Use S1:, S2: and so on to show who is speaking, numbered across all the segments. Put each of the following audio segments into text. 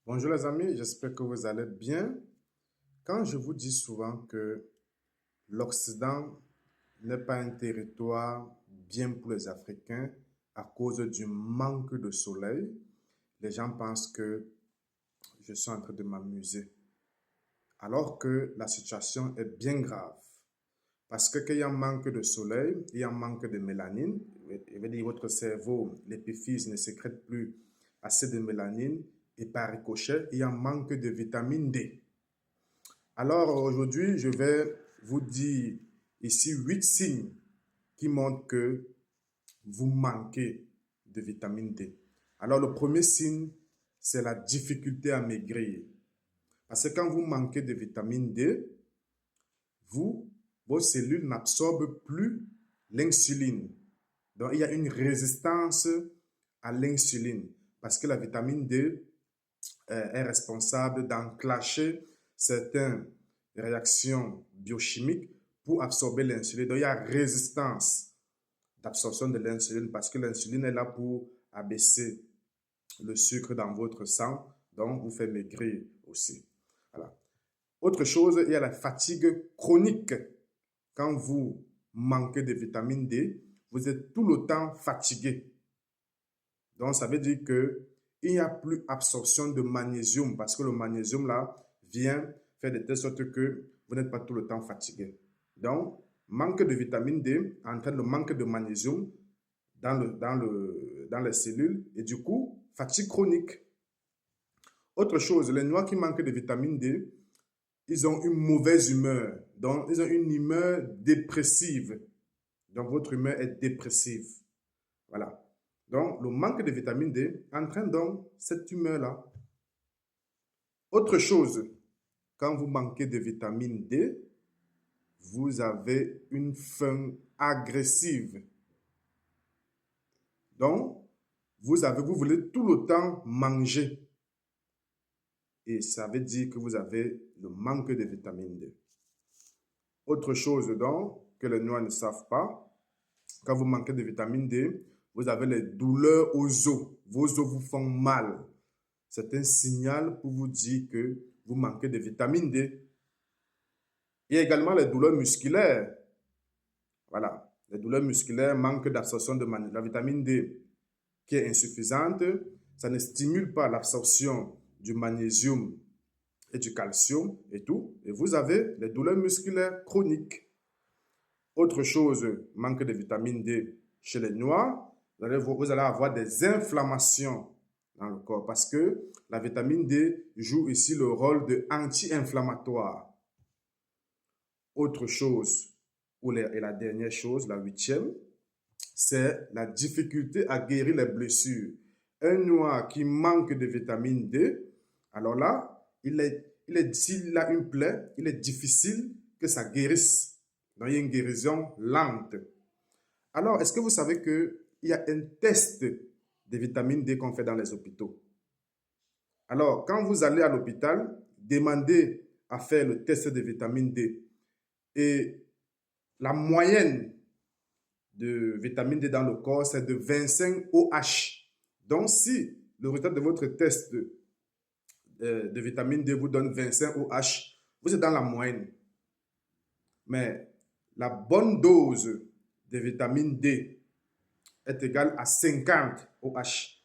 S1: Bonjour les amis, j'espère que vous allez bien. Quand je vous dis souvent que l'Occident n'est pas un territoire bien pour les Africains à cause du manque de soleil, les gens pensent que je suis en train de m'amuser. Alors que la situation est bien grave. Parce que qu'il y a un manque de soleil, il y a un manque de mélanine. Je veux dire, votre cerveau, l'épiphyse ne sécrète plus assez de mélanine et par ricochet, il y a un manque de vitamine D. Alors aujourd'hui, je vais vous dire ici 8 signes qui montrent que vous manquez de vitamine D. Alors le premier signe, c'est la difficulté à maigrir. Parce que quand vous manquez de vitamine D, vos cellules n'absorbent plus l'insuline. Donc il y a une résistance à l'insuline parce que la vitamine D est responsable d'enclencher certaines réactions biochimiques pour absorber l'insuline. Donc, il y a résistance d'absorption de l'insuline parce que l'insuline est là pour abaisser le sucre dans votre sang, donc vous fait maigrir aussi. Voilà. Autre chose, il y a la fatigue chronique. Quand vous manquez de vitamine D, vous êtes tout le temps fatigué. Donc, ça veut dire que il n'y a plus absorption de magnésium parce que le magnésium là vient faire de telle sorte que vous n'êtes pas tout le temps fatigué. Donc, manque de vitamine D entraîne le manque de magnésium dans les cellules et du coup, fatigue chronique. Autre chose, les noix qui manquent de vitamine D, ils ont une mauvaise humeur. Donc, ils ont une humeur dépressive. Donc, votre humeur est dépressive. Voilà. Donc, le manque de vitamine D entraîne donc cette humeur-là. Autre chose, quand vous manquez de vitamine D, vous avez une faim agressive. Donc, vous voulez tout le temps manger. Et ça veut dire que vous avez le manque de vitamine D. Autre chose donc, que les Noirs ne savent pas, quand vous manquez de vitamine D, vous avez les douleurs aux os. Vos os vous font mal. C'est un signal pour vous dire que vous manquez de vitamine D. Il y a également les douleurs musculaires. Voilà. Les douleurs musculaires manquent d'absorption de la vitamine D qui est insuffisante. Ça ne stimule pas l'absorption du magnésium et du calcium et tout. Et vous avez les douleurs musculaires chroniques. Autre chose, manque de vitamine D chez les noirs, vous allez avoir des inflammations dans le corps parce que la vitamine D joue ici le rôle de anti-inflammatoire. Autre chose, et la dernière chose, la huitième, c'est la difficulté à guérir les blessures. Un noir qui manque de vitamine D, alors là, s'il a une plaie, il est difficile que ça guérisse. Donc, il y a une guérison lente. Alors, est-ce que vous savez qu'il y a un test de vitamine D qu'on fait dans les hôpitaux? Alors, quand vous allez à l'hôpital, demandez à faire le test de vitamine D. Et la moyenne de vitamine D dans le corps, c'est de 25 OH. Donc, si le résultat de votre test de vitamine D vous donne 25 OH, vous êtes dans la moyenne. Mais la bonne dose de vitamine D est égale à 50 OH.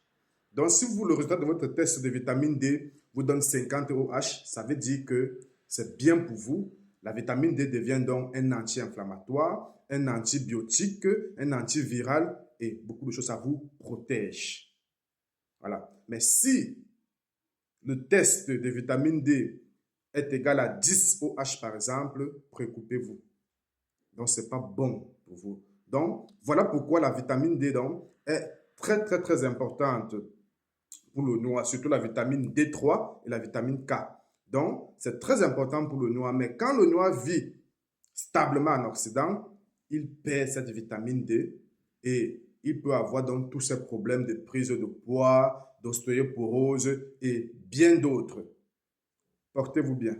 S1: Donc, si le résultat de votre test de vitamine D vous donne 50 OH, ça veut dire que c'est bien pour vous. La vitamine D devient donc un anti-inflammatoire, un antibiotique, un antiviral et beaucoup de choses, ça vous protège. Voilà. Mais si le test de vitamine D est égal à 10 OH par exemple, préoccupez-vous. Donc, ce n'est pas bon pour vous. Donc, voilà pourquoi la vitamine D donc, est très, très, très importante pour le noir, surtout la vitamine D3 et la vitamine K. Donc, c'est très important pour le noir. Mais quand le noir vit stablement en Occident, il perd cette vitamine D et il peut avoir donc tous ces problèmes de prise de poids, d'ostéoporose et bien d'autres. Portez-vous bien.